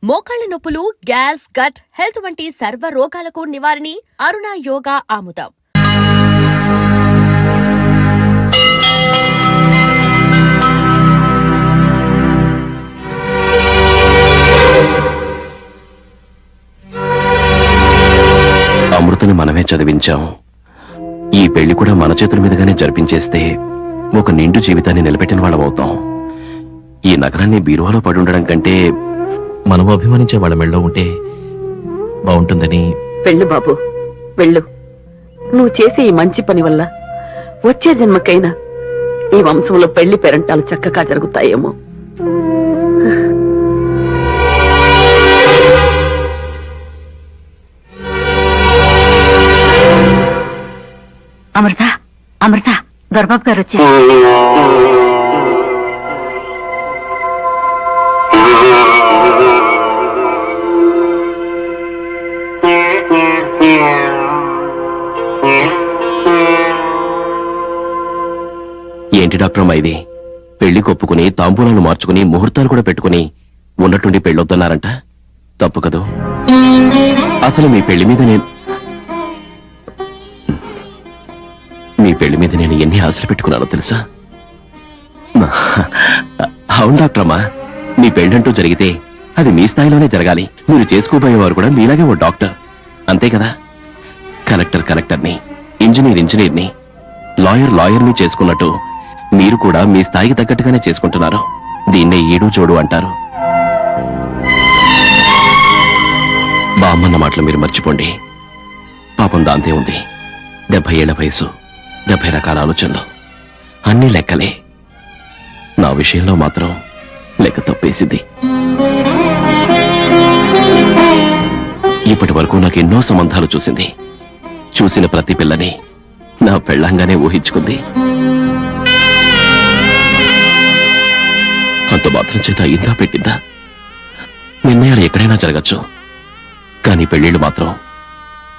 మోకాళ్ల నొప్పులు, gas, gut health వంటి సర్వ రోగాలకు నివారణి అరుణ యోగా ఆముదం. అమృతని మనమే చదివించాం. ఈ పెళ్లి కూడా మన చేతుల మీదుగానే జరిపించేస్తే ఒక నిండు జీవితాన్ని నిలబెట్టిన వాళ్ళం అవుతాం. ఈ నగరాన్ని బీరువాలో పడుండడం కంటే మనం అభిమానించే వాళ్ళ మెళ్ళో ఉంటే బాగుంటుందని. వెళ్ళు బాబు, వెళ్ళు. నువ్వు చేసే ఈ మంచి పని వల్ల వచ్చే జన్మకైనా ఈ వంశంలో పెళ్లి పేరంటాలు చక్కగా జరుగుతాయేమో. అమృత, అమృత, దొరబాబు గారు వచ్చారు. ఏంటి డాక్టర్ అమ్మా ఇది? పెళ్లి కొప్పుకుని తాంబూలాలు మార్చుకుని ముహూర్తాలు కూడా పెట్టుకుని ఉన్నట్టుండి పెళ్ళొద్దన్నారంట. తప్పు కదూ? అసలు మీ పెళ్లి మీద నేను ఎన్ని ఆశలు పెట్టుకున్నానో తెలుసా? అవును డాక్టర్ అమ్మా, మీ పెళ్ళంటూ జరిగితే అది మీ స్థాయిలోనే జరగాలి. మీరు చేసుకోబోయేవారు కూడా మీలాగే ఓ డాక్టర్, అంతే కదా? కలెక్టర్ని, ఇంజనీర్ని, లాయర్ని చేసుకున్నట్టు మీరు కూడా మీ స్థాయికి తగ్గట్టుగానే చేసుకుంటున్నారు. దీన్నే ఈడు జోడు అంటారు. బామ్మన్న మాటలు మీరు మర్చిపోండి. పాపం దాంతే ఉంది. 70 ఏళ్ల వయసు, 70 రకాల ఆలోచనలు, అన్నీ లెక్కలే. నా విషయంలో మాత్రం లెక్క తప్పేసింది. ఇప్పటి వరకు నాకు ఎన్నో సంబంధాలు చూసింది. చూసిన ప్రతి పిల్లని నా పెళ్ళంగానే ఊహించుకుంది. అంత మాత్రం చేత అయిందా పెట్టిందా? నిర్ణయాలు ఎక్కడైనా జరగచ్చు, కానీ పెళ్లిళ్ళు మాత్రం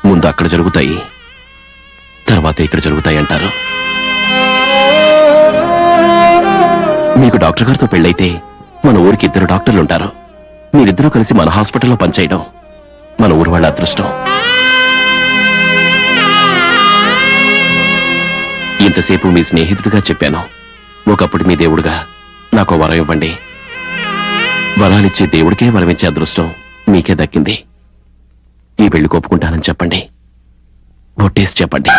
ముందు అక్కడ జరుగుతాయి, తర్వాత ఇక్కడ జరుగుతాయి అంటారు. మీకు డాక్టర్ గారితో పెళ్ళైతే మన ఊరికి 2 డాక్టర్లుంటారు. మీరిద్దరూ కలిసి మన హాస్పిటల్లో పనిచేయడం మన ఊరు వాళ్ళ అదృష్టం. ఇంతసేపు మీ స్నేహితుడిగా చెప్పాను. ఒకప్పుడు మీ దేవుడుగా నాకు వరం ఇవ్వండి. వరాలిచ్చే దేవుడికే వరమిచ్చే అదృష్టం మీకే దక్కింది. ఈ పెళ్లి కోపుకుంటానని చెప్పండి, బొట్టేసి చెప్పండి.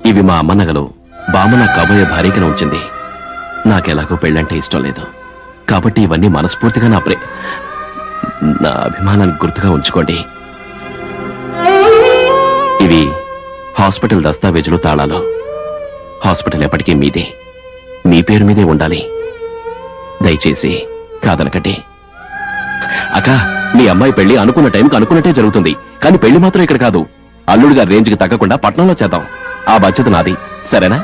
ఇవి మా అమ్మ నగలు. బామ్మ నా కాబోయే భార్యగా ఉంచింది. నాకెలాగో పెళ్ళంటే ఇష్టం లేదు, కాబట్టి ఇవన్నీ మనస్ఫూర్తిగా నా అభిమానానికి గుర్తుగా ఉంచుకోండి. ఇవి హాస్పిటల్ దస్తావేజులు, తాళాలు. హాస్పిటల్ ఎప్పటికీ మీదే, మీ పేరు మీదే ఉండాలి. దయచేసి కాదనకండి. అక్క, మీ అమ్మాయి పెళ్లి అనుకున్న టైంకి అనుకున్నట్టే జరుగుతుంది, కానీ పెళ్లి మాత్రం ఇక్కడ కాదు. అల్లుడు గారి రేంజ్కి తగ్గకుండా పట్నంలో చేద్దాం. ఆ బాధ్యత నాది, సరేనా?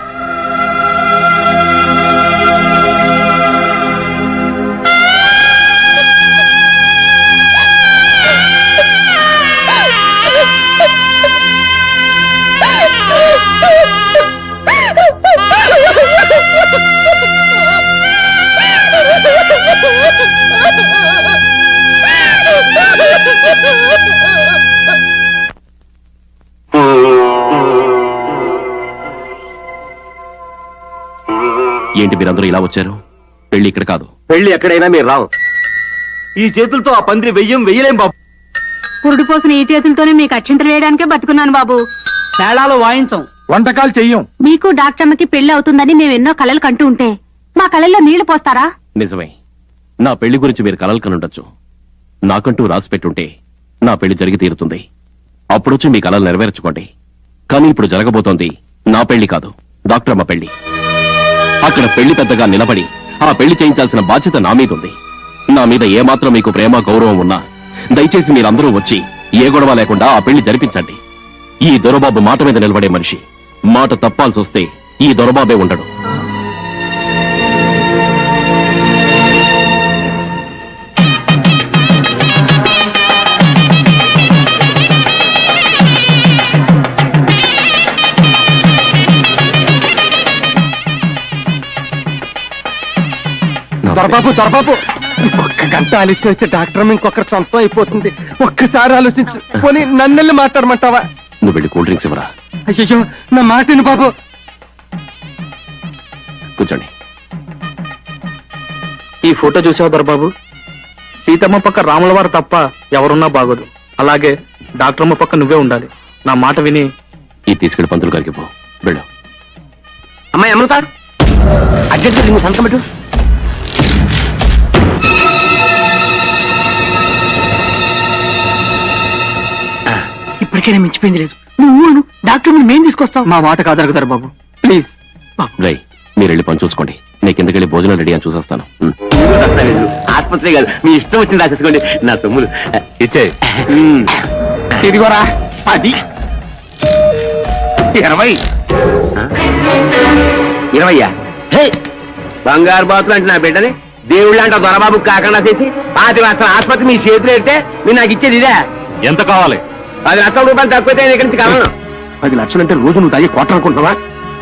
ఏంటి మీరందరూ ఇలా వచ్చారు? పెళ్లి ఇక్కడ కాదు. పెళ్లి ఎక్కడైనా మీరు రావు. ఈ చేతులతో ఆ పందిరి వెయ్యలేం బాబు. పురుడు పోసిన ఈ చేతులతోనే మీకు అక్షింతలు వేయడానికే బతుకున్నాను బాబు. తేడాలు వాయించం, వంటకాలు చెయ్యం. మీకు డాక్టర్మకి పెళ్లి అవుతుందని మేము ఎన్నో కలలు కంటూ ఉంటే మా కళల్లో నీళ్లు పోస్తారా? నిజమే, నా పెళ్లి గురించి మీరు కలలు కనుండొచ్చు. నాకంటూ రాసి పెట్టుంటే నా పెళ్లి జరిగి తీరుతుంది. అప్పుడొచ్చి మీ కలలు నెరవేర్చుకోండి. కానీ ఇప్పుడు జరగబోతోంది నా పెళ్లి కాదు, డాక్టర్ అమ్మ పెళ్లి. అక్కడ పెళ్లి పెద్దగా నిలబడి ఆ పెళ్లి చేయించాల్సిన బాధ్యత నా మీద ఉంది. నా మీద ఏమాత్రం మీకు ప్రేమ గౌరవం ఉన్నా దయచేసి మీరందరూ వచ్చి ఏ గొడవ లేకుండా ఆ పెళ్లి జరిపించండి. ఈ దొరబాబు మాట మీద నిలబడే మనిషి. మాట తప్పాల్సి వస్తే ఈ దొరబాబే ఉండడు. దొరబాబు ఒక్క గంట ఆలస్యం అయితే డాక్టర్ ఇంకొకరు సొంతం అయిపోతుంది. ఒక్కసారి ఆలోచించు. పోనీ నన్నెళ్ళి మాట్లాడమంటావా? నువ్వు వెళ్ళి కూల్ డ్రింక్స్ ఇవ్వరా. అయ్యో నా మాటను బాబు. కూర్చోండి. ఈ ఫోటో చూసావు దొరబాబు? సీతమ్మ పక్క రాముల వారు తప్ప ఎవరున్నా బాగోదు. అలాగే డాక్టరమ్మ పక్క నువ్వే ఉండాలి. నా మాట విని ఈ తీసుకెళ్లి పంతులు గారికి పో. వెళ్ళు. అమ్మాయి అమృత అర్జెంట్ నువ్వు సంతకం పెట్టు. ఇప్పటికైనా మించిపోయింది లేదు. నువ్వు డాక్టర్ మేం తీసుకొస్తాం. మా మాట కాదనుకుతారు బాబు, ప్లీజ్. రై, మీరు వెళ్ళి పని చూసుకోండి. నేను కిందకెళ్ళి భోజనం రెడీ అని చూసేస్తాను. ఆసుపత్రి కాదు, మీ ఇష్టం వచ్చింది రాసేసుకోండి. నా సొమ్ములు ఇచ్చే. ఇదిగోరా 10 20 20. హే, బంగారు బాతులు అంటే నా బిడ్డని దేవుళ్ళు అంట దొరబాబు కాకుండా చేసి 5 లక్షల ఆసుపత్రి మీ చేతులు పెడితే మీరు నాకు ఇచ్చేది ఇదే. ఎంత కావాలి? 10 లక్షల రూపాయలు తక్కువైతే నేను ఇక్కడి నుంచి కావాలను. 10 లక్షలు అంటే రోజు నువ్వు తాగే కోట అనుకుంటున్నావా?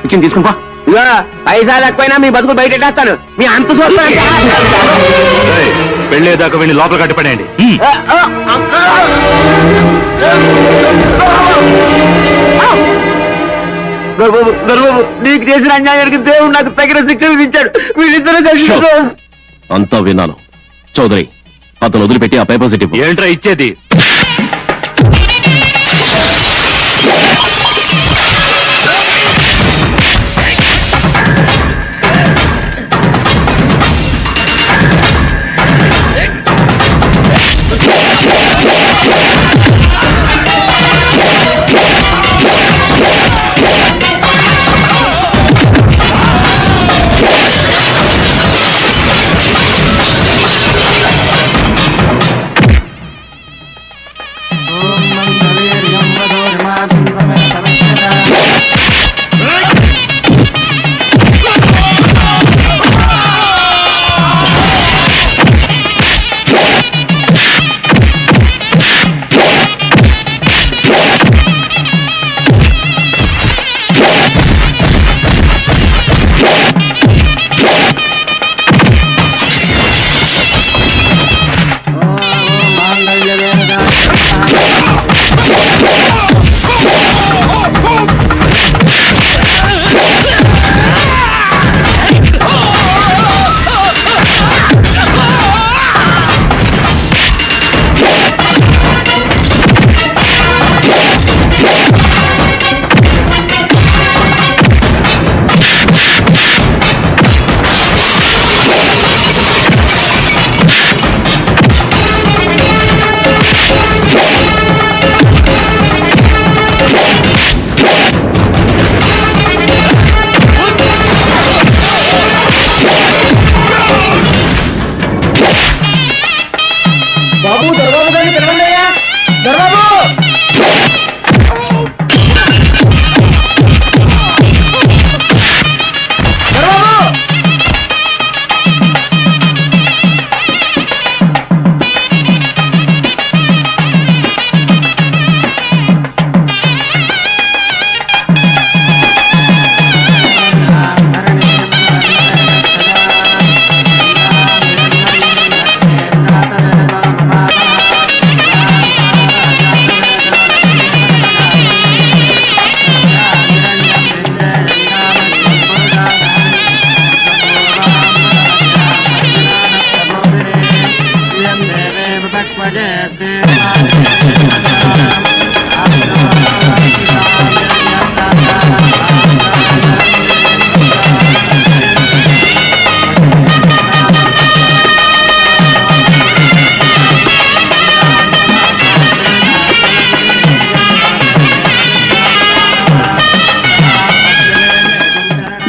ఇచ్చింది తీసుకుంటా. ఇగో పైసలు ఎక్కువైనా మీ బతుకులు బయట పెట్టేస్తాను. మీ అంత చూస్తాను. పెళ్ళేదాకా వెళ్ళి లోపల కట్టిపడేయండి. దొరబాబు, నీకు చేసిన అన్యాయానికి దేవుడు నాకు తగిన శిక్ష విధించాడు. వీళ్ళిద్దరూ కలిసి అంతా విన్నాను. చౌదరి, అతను వదిలిపెట్టి ఆ పేపర్స్ ఇట్టి. ఏంట్రా ఇచ్చేది?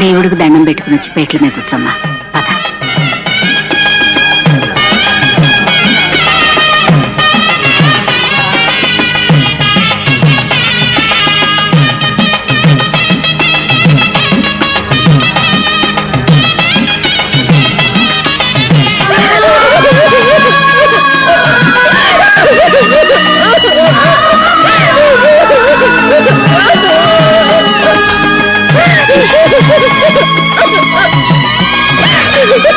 దేవుడికి దండం పెట్టుకుని వచ్చి పేట్ల మీద కూర్చోమ్మా. పద. Ha ha ha ha!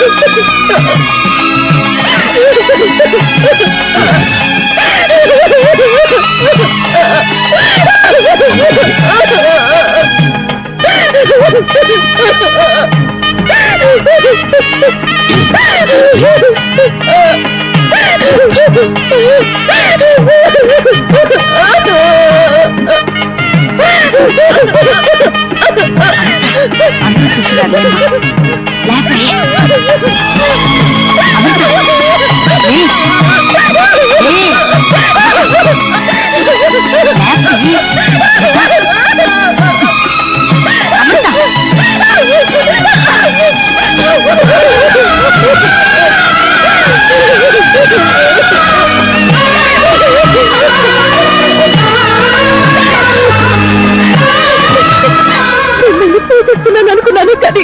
పూజిస్తున్నాను అనుకున్నాను కానీ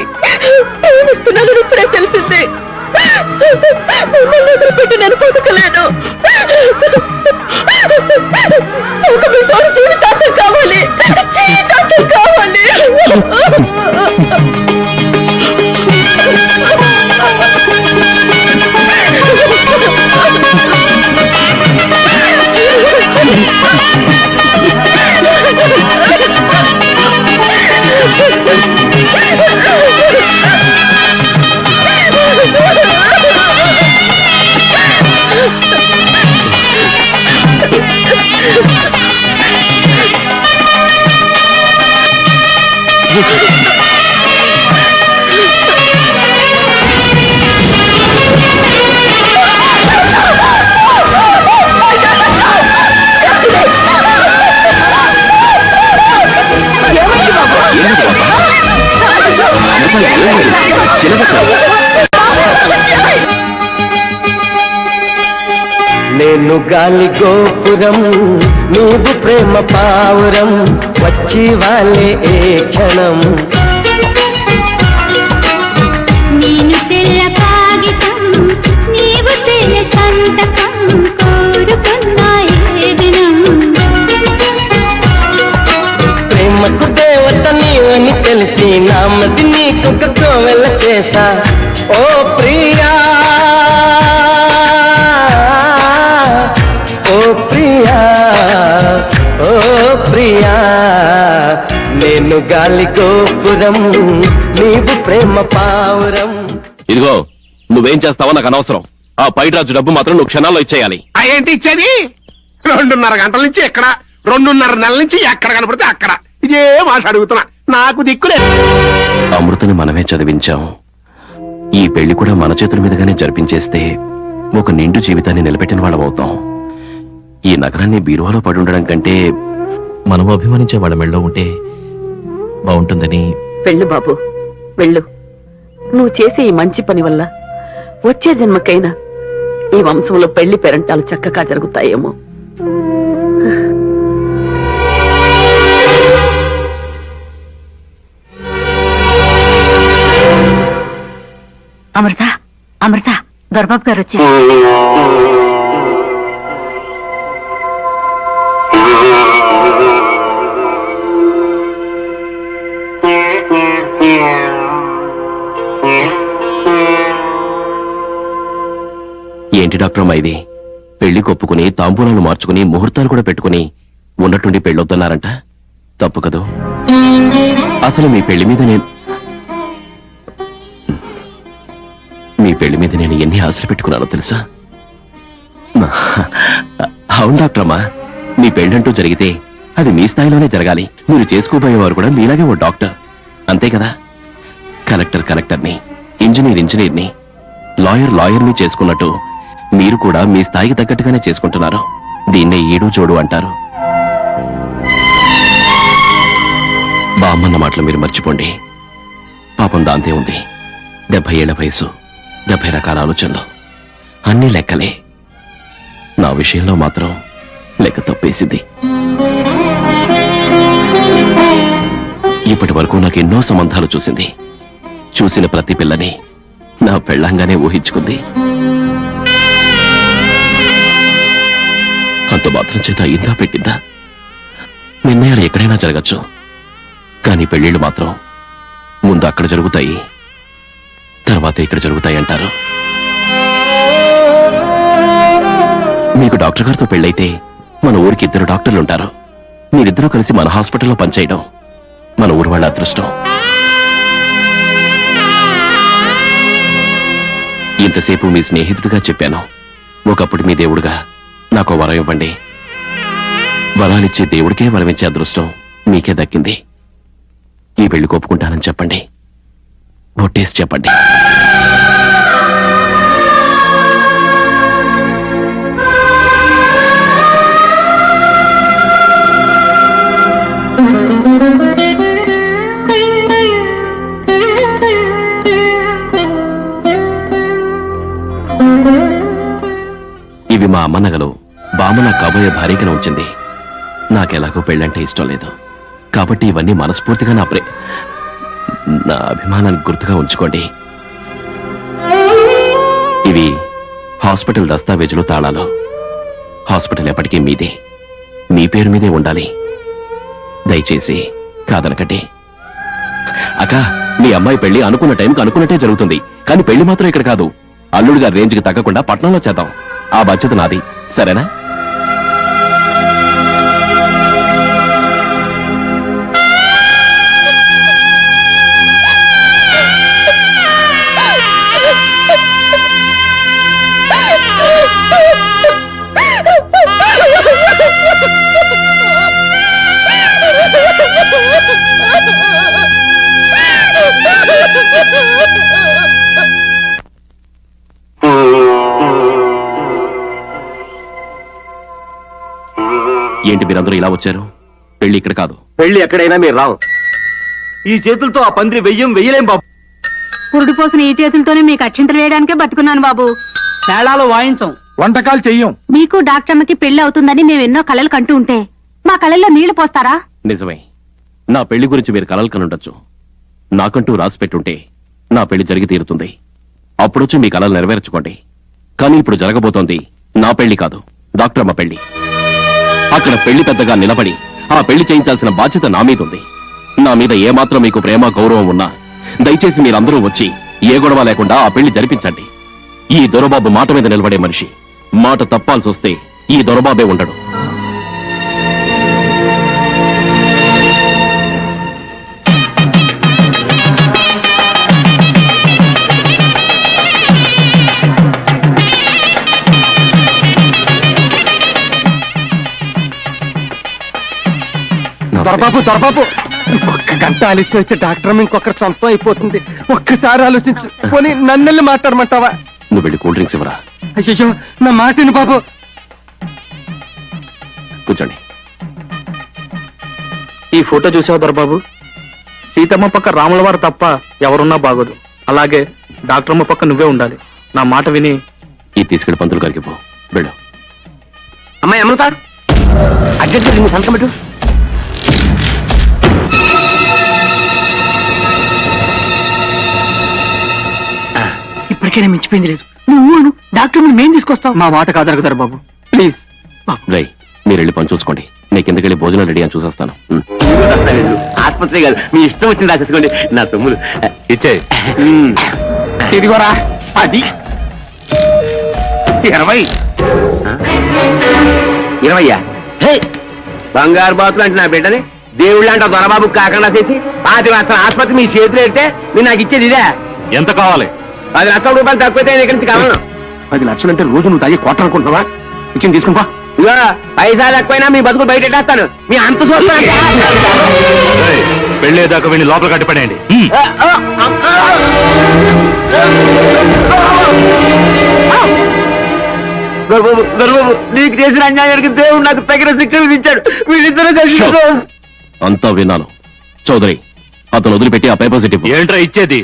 ప్రేమిస్తున్నాను ఇప్పుడే తెలిసింది. మిమ్మల్ని ఎదురుపెట్టి నేను బతకలేను. ఒక మీ తోడు జీవితాంతం కావాలి, జీవితాంతం కావాలి. నేను గాలి గోపురం, నువ్వు ప్రేమ పావురం, వచ్చి వాళ్ళే ఏ క్షణం. నేను తెల్ల కాగితం, నీవు తెల్ల సంతకం, కోరుకున్న ఏ దినం. ప్రేమకు దేవత నీవని తెలిసి నామది నీకొక కోవెల చేసా. ఓ ప్రియా, ఓ ప్రియా, ఓ ప్రియా, నేను గాలి గోపురం, నీవు ప్రేమ పావురం. ఇదిగో నువ్వేం చేస్తావో నాకు అనవసరం. ఆ పైరాజు డబ్బు మాత్రం నువ్వు క్షణాల్లో ఇచ్చేయాలి. ఏంటి ఇచ్చేది? 2.5 గంటల నుంచి ఎక్కడ, 2.5 నెలల నుంచి ఎక్కడ కనపడితే అక్కడ ఇదే మాట అడుగుతున్నా. నాకు దిక్కులేదు. అమృతని మనమే చదివించాం. ఈ పెళ్లి కూడా మన చేతుల మీదుగానే జరిపించేస్తే ఒక నిండు జీవితాన్ని నిలబెట్టిన వాళ్ళం అవుతాం. ఈ నగరాన్ని బీరువాలో పడి ఉండడం కంటే మనం అభిమానించే వాళ్ళ మెళ్ళో ఉంటే బాగుంటుందని. వెళ్ళు బాబు, వెళ్ళు. నువ్వు చేసే ఈ మంచి పని వల్ల వచ్చే జన్మకైనా ఈ వంశంలో పెళ్లి పెరంటాలు చక్కగా జరుగుతాయేమో. అమృత, అమృత, దొరబాబు గారు వచ్చారు. ఏంటి డాక్టర్ అమ్మా ఇది? పెళ్లి కొప్పుకుని తాంబూలాలు మార్చుకుని ముహూర్తాలు కూడా పెట్టుకుని ఉన్నట్టుండి పెళ్ళొద్దన్నారంట. తప్పు కదూ? అసలు మీ పెళ్లి మీద నేను ఎన్ని ఆశలు పెట్టుకున్నానో తెలుసా? అవును డాక్టర్ అమ్మా, మీ పెళ్ళంటూ జరిగితే అది మీ స్థాయిలోనే జరగాలి. మీరు చేసుకోబోయేవారు కూడా మీలాగే ఓ డాక్టర్, అంతే కదా? కలెక్టర్ని, ఇంజనీర్ని, లాయర్ని చేసుకున్నట్టు మీరు కూడా మీ స్థాయికి తగ్గట్టుగానే చేసుకుంటున్నారు. దీన్నే ఈడు జోడు అంటారు. బామ్మన్న మాటలు మీరు మర్చిపోండి. పాపం దాంతే ఉంది. 70 ఏళ్ల వయసు, 70 రకాల ఆలోచనలు, అన్నీ లెక్కలే. నా విషయంలో మాత్రం లెక్క తప్పేసింది. ఇప్పటి వరకు నాకు ఎన్నో సంబంధాలు చూసింది. చూసిన ప్రతి పిల్లని నా పెళ్ళంగానే ఊహించుకుంది. అంత మాత్రం చేత అయిందా పెట్టిందా? నిర్ణయాలు ఎక్కడైనా జరగచ్చు, కానీ పెళ్లిళ్ళు మాత్రం ముందు అక్కడ జరుగుతాయి, తర్వాత ఇక్కడ జరుగుతాయి అంటారు. మీకు డాక్టర్ గారితో పెళ్ళైతే మన ఊరికి 2 డాక్టర్లు ఉంటారు. మీరిద్దరూ కలిసి మన హాస్పిటల్లో పనిచేయడం మన ఊరు వాళ్ళ అదృష్టం. ఇంతసేపు మీ స్నేహితుడిగా చెప్పాను. ఒకప్పుడు మీ దేవుడుగా నాకు వరం ఇవ్వండి. వరాలిచ్చే దేవుడికే వరమిచ్చే అదృష్టం మీకే దక్కింది. ఈ పెళ్లి కోపుకుంటానని చెప్పండి. ఒట్టేసి చెప్పండి. ఇవి మా అమ్మ నగలు. బామ్మ నా కాబోయే భార్యగా ఉంచింది. నాకెలాగో పెళ్ళంటే ఇష్టం లేదు. కాబట్టి ఇవన్నీ మనస్ఫూర్తిగా నా అభిమానానికి గుర్తుగా ఉంచుకోండి. ఇవి హాస్పిటల్ దస్తావేజులు, తాళాలు. హాస్పిటల్ ఎప్పటికీ మీదే, మీ పేరు మీదే ఉండాలి. దయచేసి కాదనకండి. అక్క, మీ అమ్మాయి పెళ్లి అనుకున్న టైంకి అనుకున్నట్టే జరుగుతుంది. కానీ పెళ్లి మాత్రం ఇక్కడ కాదు, అల్లుడు గారి రేంజ్కి తగ్గకుండా పట్నంలో చేద్దాం. ఆ బాధ్యత నాది, సరేనా? ఏంటి మీరందరూ ఇలా వచ్చారు? పెళ్లి ఇక్కడ కాదు. పెళ్లి ఎక్కడైనా మీరు రావు. ఈ చేతులతో ఆ పందిరి వెయ్యలేం బాబు. పురుడు పోసిన ఈ చేతులతోనే మీకు అక్షింతలు వేయడానికే బతుకున్నాను బాబు. తేళాలు వాయించం, వంటకాలు చెయ్యం. మీకు డాక్టర్మకి పెళ్లి అవుతుందని మేము ఎన్నో కలలు కంటూ ఉంటే మా కళల్లో నీళ్లు పోస్తారా? నిజమే. నా పెళ్లి గురించి మీరు కలలు కనుండొచ్చు. నాకంటూ రాసి పెట్టుంటే నా పెళ్లి జరిగి తీరుతుంది. అప్పుడొచ్చి మీ కలలు నెరవేర్చుకోండి. కానీ ఇప్పుడు జరగబోతోంది నా పెళ్లి కాదు, డాక్టర్ అమ్మ పెళ్లి. అక్కడ పెళ్లి పెద్దగా నిలబడి ఆ పెళ్లి చేయించాల్సిన బాధ్యత నా మీద ఉంది. నా మీద ఏమాత్రం మీకు ప్రేమ గౌరవం ఉన్నా దయచేసి మీరందరూ వచ్చి ఏ గొడవ లేకుండా ఆ పెళ్లి జరిపించండి. ఈ దొరబాబు మాట మీద నిలబడే మనిషి. మాట తప్పాల్సి వస్తే ఈ దొరబాబే ఉండడు. దొరబాబు, ఒక్క గంట ఆలస్యం అయితే డాక్టర్ ఇంకొకరు సొంతం అయిపోతుంది. ఒక్కసారి ఆలోచించు. పోనీ నన్నెళ్ళి మాట్లాడమంటావా? నువ్వు వెళ్ళి కూల్ డ్రింక్స్ ఇవ్వరా. అయ్యో, నా మాటిని బాబు. కూర్చోండి. ఈ ఫోటో చూసావు దొరబాబు? సీతమ్మ పక్క రాముల వారు తప్ప ఎవరున్నా బాగోదు. అలాగే డాక్టరమ్మ పక్క నువ్వే ఉండాలి. నా మాట విని ఈ తీసుకెళ్లి పంతులు గారికి పో. వెళ్ళు. అమ్మాయి అమృత, అర్జెంట్ నీ సంతకం పెట్టు. ఇప్పటికైనా మించిపోయింది లేదు. నువ్వు డాక్టర్ మేం తీసుకొస్తావు. మా మాట కాదనుకుతారు బాబు, ప్లీజ్. రై, మీరు వెళ్ళి పని చూసుకోండి. నేను కిందకెళ్ళి భోజనం రెడీ అని చూసేస్తాను. ఆసుపత్రి కాదు, మీ ఇష్టం వచ్చింది రాసేసుకోండి. నా సొమ్ములు ఇచ్చే. ఇదిగోరా 10, 20. 20. బంగారు బాతులు అంటే నా బిడ్డని దేవుళ్ళు అంట దొరబాబు కాకుండా చేసి 5 లక్షల ఆసుపత్రి మీ చేతులు పెడితే మీరు నాకు ఇచ్చేది ఇదే. ఎంత కావాలి? 10 లక్షల రూపాయలు తక్కువైతే ఇక్కడి నుంచి కావాలను. 10 లక్షలంటే రోజు నువ్వు తాగి కోట అనుకుంటున్నావా? ఇచ్చింది తీసుకుంటా. ఇదిగో పైసలు ఎక్కువైనా మీ బతుకులు బయట పెట్టేస్తాను. మీ అంత చూస్తాను. పెళ్ళేదాకా వెళ్ళి లోపల కట్టిపడేయండి. దొరబాబు, నీకు చేసిన అన్యాయానికి దేవుడు నాకు తగిన శిక్ష విధించాడు. వీళ్ళిద్దరూ కలిసి అంతా విన్నాను. చౌదరి, అతను వదిలిపెట్టి ఆ పేపర్స్ ఇవ్వు. ఏంట్రా ఇచ్చేది?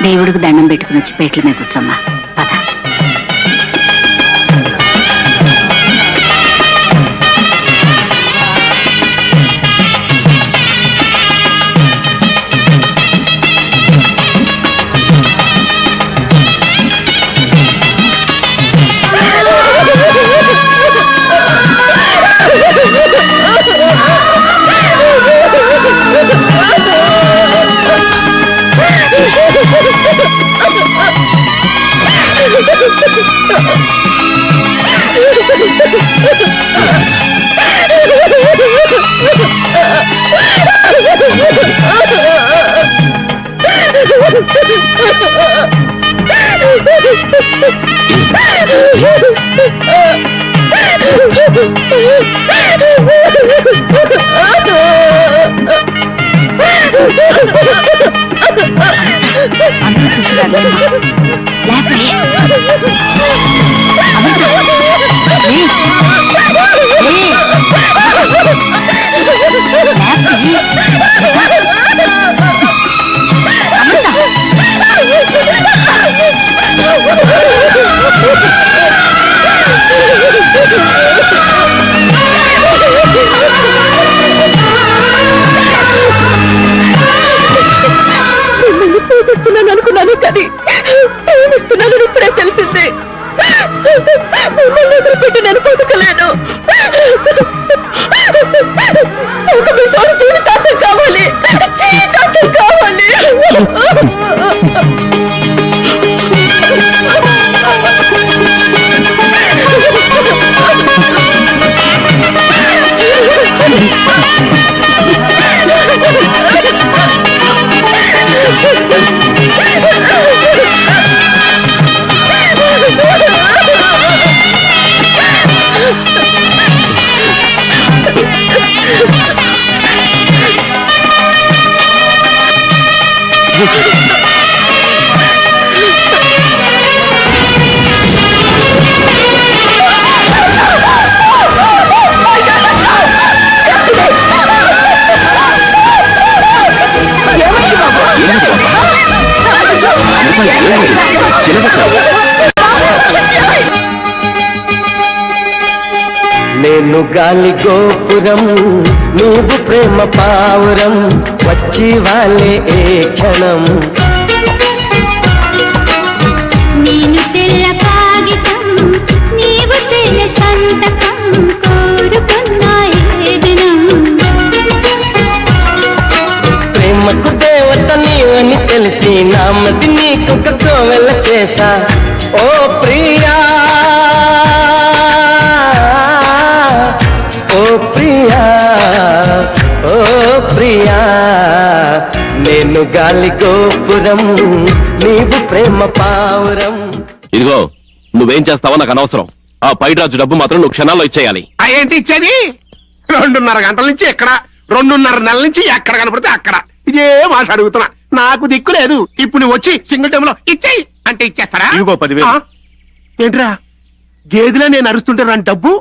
దేవుడికి దండం పెట్టుకుని వచ్చి పేట్ల మీద కూర్చోమ్మా. పద. పూజిస్తున్నాను అనుకున్నాను కానీ ప్రేమిస్తున్నానని ఇప్పుడే తెలిసిందే. మిమ్మల్ని ఎదురుపెట్టి నేను బతకలేను. ఒక మీ తోడు జీవితాంతం కావాలి, జీవితాంతం కావాలి. నేను గాలి గోపురం, నువ్వు ప్రేమ పావురం, వచ్చి వాళ్ళే ఏ క్షణం. నేను తెల్ల కాగితం, నీవు తెల్ల సంతకం, కోరుకున్న ఏ దినం. ప్రేమకు దేవత నీవని తెలిసి నామది నీకొక కోవెల చేసా. ఓ ప్రియా, ఓ ప్రియా, ఓ ప్రియా, నేను గాలి గోపురం, నీవు ప్రేమ పావురం. ఇదిగో నువ్వేం చేస్తావో నాకు అనవసరం. ఆ పైరాజు డబ్బు మాత్రం నువ్వు క్షణాల్లో ఇచ్చేయాలి. ఏంటి ఇచ్చేది? 2.5 గంటల నుంచి ఎక్కడ, 2.5 నెలల నుంచి ఎక్కడ కనపడితే అక్కడ ఇదే మాట అడుగుతున్నా. నాకు దిక్కు లేదు. ఇప్పుడు నువ్వు వచ్చి సింగిల్ టైంలో ఇచ్చేయి అంటే ఇచ్చేస్తారా? ఇదిగో 10,000. ఏంట్రా గేదెలా నేను అరుస్తుంటే రాని డబ్బు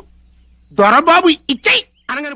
దొరబాబు ఇచ్చేయి అనగానే